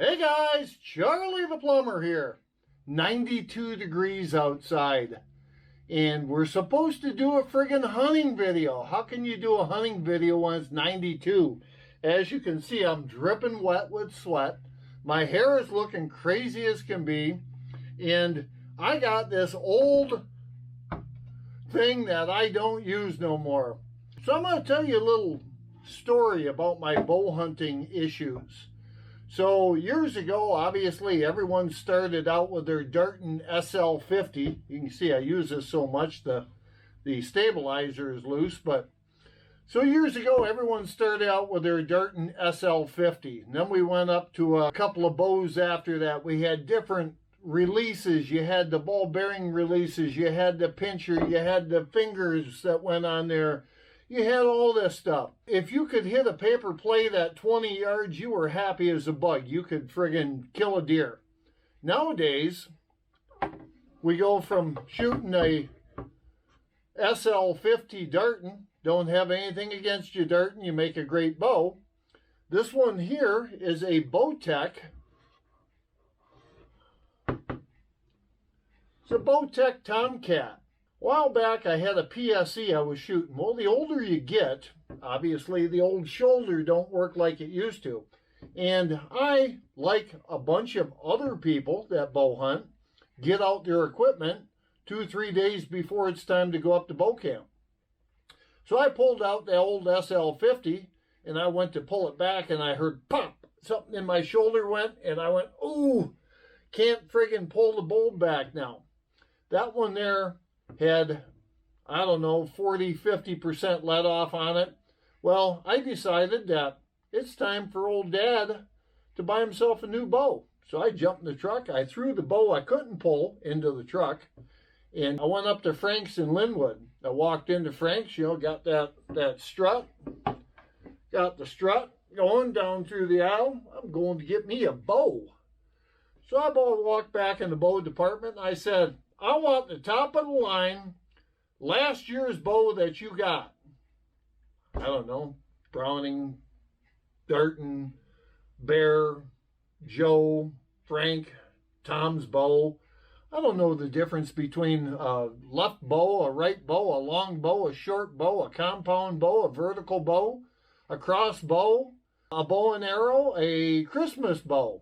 Hey guys, Charlie the Plumber here. 92 degrees outside. And we're supposed to do a friggin' hunting video. How can you do a hunting video when it's 92? As you can see, I'm dripping wet with sweat. My hair is looking crazy as can be. And I got this old thing that I don't use no more. So I'm going to tell you a little story about my bow hunting issues. So years ago, obviously, everyone started out with their Darton SL50. You can see I use this so much, the stabilizer is loose. But so years ago, everyone started out with their Darton SL50. And then we went up to a couple of bows after that. We had different releases. You had the ball bearing releases. You had the pincher. You had the fingers that went on there. You had all this stuff. If you could hit a paper plate at 20 yards, you were happy as a bug. You could friggin' kill a deer. Nowadays, we go from shooting a SL50 Darton. Don't have anything against you, Darton. You make a great bow. This one here is a Bowtech. It's a Bowtech Tomcat. A while back, I had a PSE I was shooting. Well, the older you get, obviously, the old shoulder don't work like it used to. And I, like a bunch of other people that bow hunt, get out their equipment 2 or 3 days before it's time to go up to bow camp. So I pulled out the old SL50, and I went to pull it back, and I heard pop. Something in my shoulder went, and I went, ooh, can't friggin' pull the bow back now. That one there had, I don't know, 40-50% let off on it. Well, I decided that it's time for old Dad to buy himself a new bow. So I jumped in the truck. I threw the bow I couldn't pull into the truck. And I went up to Frank's in Linwood. I walked into Frank's, got that strut. Got the strut going down through the aisle. I'm going to get me a bow. So I walked back in the bow department and I said, I want the top of the line, last year's bow that you got. I don't know, Browning, Darton, Bear, Joe, Frank, Tom's bow. I don't know the difference between a left bow, a right bow, a long bow, a short bow, a compound bow, a vertical bow, a crossbow, a bow and arrow, a Christmas bow.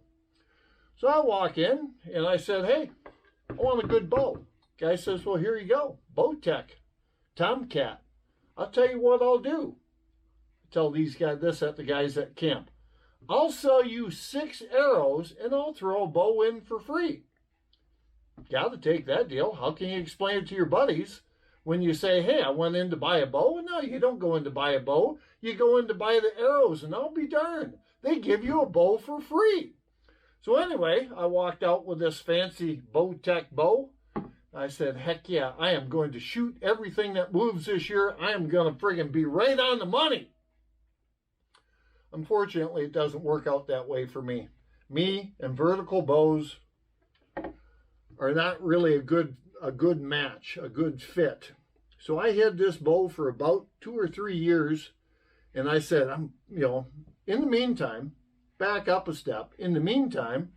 So I walk in and I said, hey, I want a good bow. Guy says, well, here you go. Bowtech, Tomcat. I'll tell you what I'll do. I tell these guys this at the guys at camp. I'll sell you 6 arrows and I'll throw a bow in for free. Got to take that deal. How can you explain it to your buddies when you say, hey, I went in to buy a bow? No, you don't go in to buy a bow. You go in to buy the arrows, and I'll be darned. They give you a bow for free. So anyway, I walked out with this fancy Bowtech bow. I said, heck yeah, I am going to shoot everything that moves this year. I am going to friggin' be right on the money. Unfortunately, it doesn't work out that way for me. Me and vertical bows are not really a good match, a good fit. So I had this bow for about 2 or 3 years, and I said, in the meantime, back up a step. In the meantime,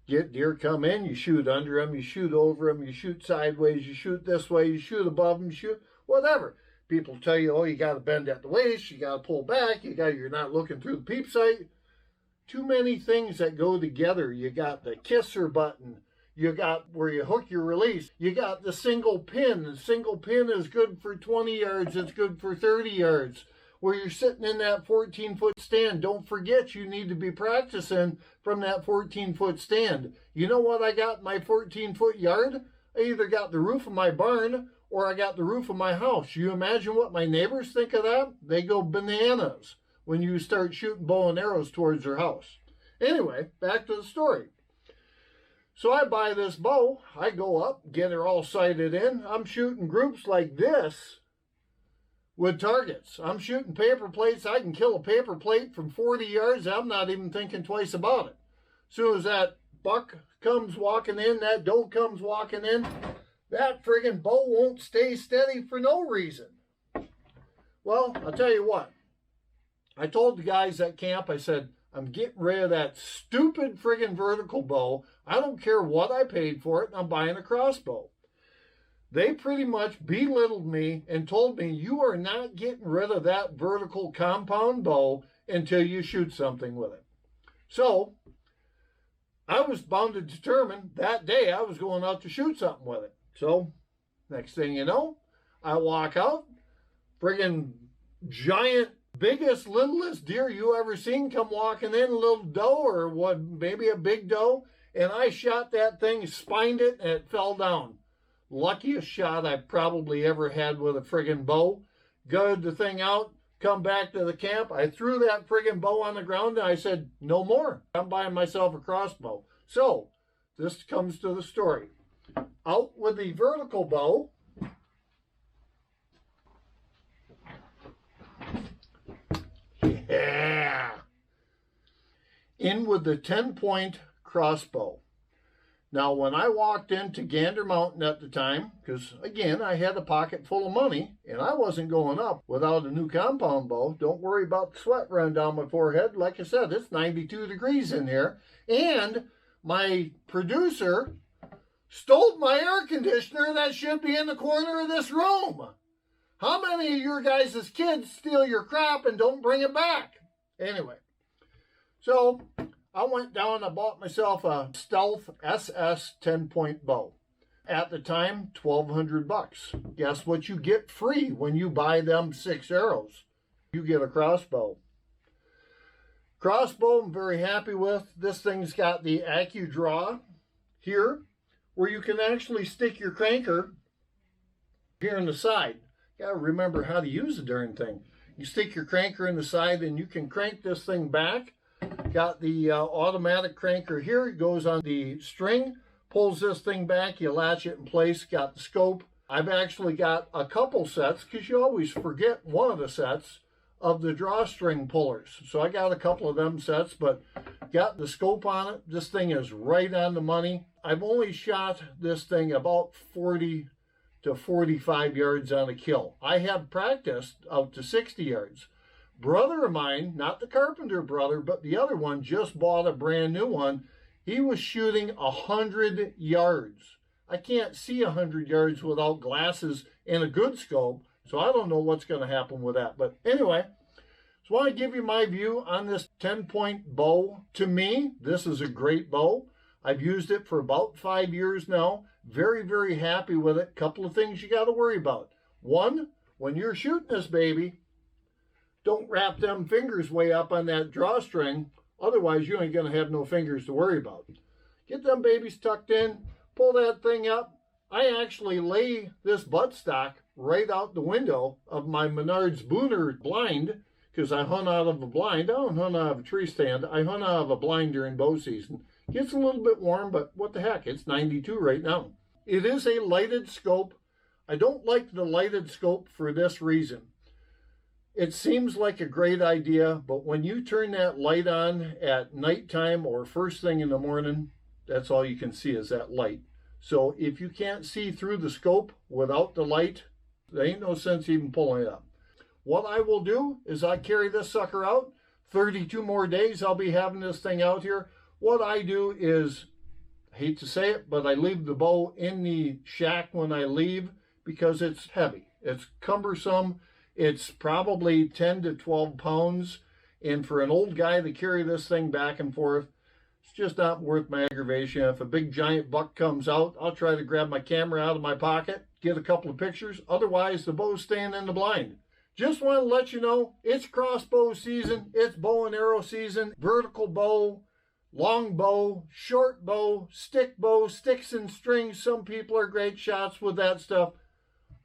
get deer come in, you shoot under them, you shoot over them, you shoot sideways, you shoot this way, you shoot above them, you shoot whatever. People tell you, oh, you got to bend at the waist, you got to pull back, you're not looking through the peep sight. Too many things that go together. You got the kisser button. You got where you hook your release. You got the single pin. The single pin is good for 20 yards. It's good for 30 yards. Where you're sitting in that 14-foot stand, don't forget you need to be practicing from that 14-foot stand. You know what I got in my 14-foot yard? I either got the roof of my barn or I got the roof of my house. You imagine what my neighbors think of that? They go bananas when you start shooting bow and arrows towards their house. Anyway, back to the story. So I buy this bow. I go up, get her all sighted in. I'm shooting groups like this with targets. I'm shooting paper plates. I can kill a paper plate from 40 yards. I'm not even thinking twice about it. As soon as that buck comes walking in, that doe comes walking in, that friggin' bow won't stay steady for no reason. Well, I'll tell you what. I told the guys at camp, I said, I'm getting rid of that stupid friggin' vertical bow. I don't care what I paid for it. I'm buying a crossbow. They pretty much belittled me and told me, you are not getting rid of that vertical compound bow until you shoot something with it. So I was bound to determine that day I was going out to shoot something with it. So next thing you know, I walk out, friggin' giant, biggest, littlest deer you ever seen come walking in, a little doe or what, maybe a big doe, and I shot that thing, spined it, and it fell down. Luckiest shot I've probably ever had with a friggin' bow. Gutted the thing out, come back to the camp. I threw that friggin' bow on the ground and I said, no more. I'm buying myself a crossbow. So, this comes to the story. Out with the vertical bow. Yeah. In with the 10-point crossbow. Now, when I walked into Gander Mountain at the time, because, again, I had a pocket full of money, and I wasn't going up without a new compound bow. Don't worry about the sweat running down my forehead. Like I said, it's 92 degrees in here. And my producer stole my air conditioner that should be in the corner of this room. How many of your guys' kids steal your crap and don't bring it back? Anyway, so I went down and I bought myself a Stealth SS 10-point bow. At the time, $1,200. Guess what you get free when you buy them 6 arrows? You get a crossbow. Crossbow I'm very happy with. This thing's got the AccuDraw here, where you can actually stick your cranker here in the side. You gotta remember how to use the darn thing. You stick your cranker in the side and you can crank this thing back. Got the automatic cranker here. It goes on the string, pulls this thing back, you latch it in place. Got the scope. I've actually got a couple sets, because you always forget one of the sets of the drawstring pullers. So I got a couple of them sets, but got the scope on it. This thing is right on the money. I've only shot this thing about 40 to 45 yards on a kill. I have practiced out to 60 yards. Brother of mine, not the carpenter brother, but the other one, just bought a brand new one. He was shooting 100 yards. I can't see 100 yards without glasses and a good scope, so I don't know what's going to happen with that. But anyway, so I want to give you my view on this 10-point bow. To me, this is a great bow. I've used it for about 5 years now. Very, very happy with it. Couple of things you got to worry about. One, when you're shooting this baby, don't wrap them fingers way up on that drawstring. Otherwise, you ain't going to have no fingers to worry about. Get them babies tucked in. Pull that thing up. I actually lay this buttstock right out the window of my Menards Booner blind, because I hunt out of a blind. I don't hunt out of a tree stand. I hunt out of a blind during bow season. Gets a little bit warm, but what the heck? It's 92 right now. It is a lighted scope. I don't like the lighted scope for this reason. It seems like a great idea, but when you turn that light on at nighttime or first thing in the morning, that's all you can see is that light. So if you can't see through the scope without the light, there ain't no sense even pulling it up. What I will do is I carry this sucker out. 32 more days I'll be having this thing out here. What I do is, I hate to say it, but I leave the bow in the shack when I leave because it's heavy. It's cumbersome. It's probably 10 to 12 pounds. And for an old guy to carry this thing back and forth, it's just not worth my aggravation. If a big giant buck comes out, I'll try to grab my camera out of my pocket, get a couple of pictures. Otherwise, the bow's staying in the blind. Just want to let you know, it's crossbow season. It's bow and arrow season. Vertical bow, long bow, short bow, stick bow, sticks and strings. Some people are great shots with that stuff.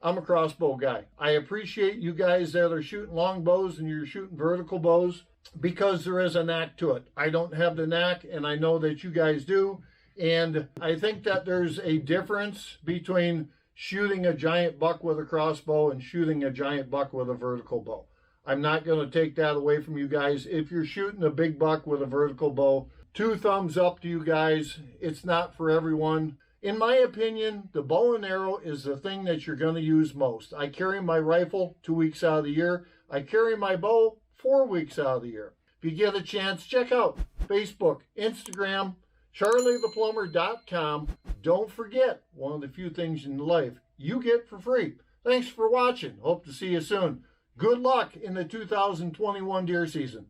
I'm a crossbow guy. I appreciate you guys that are shooting long bows and you're shooting vertical bows, because there is a knack to it. I don't have the knack, and I know that you guys do. And I think that there's a difference between shooting a giant buck with a crossbow and shooting a giant buck with a vertical bow. I'm not going to take that away from you guys. If you're shooting a big buck with a vertical bow, 2 thumbs up to you guys. It's not for everyone. In my opinion, the bow and arrow is the thing that you're going to use most. I carry my rifle 2 weeks out of the year. I carry my bow 4 weeks out of the year. If you get a chance, check out Facebook, Instagram, charleytheplumber.com. Don't forget, one of the few things in life you get for free. Thanks for watching. Hope to see you soon. Good luck in the 2021 deer season.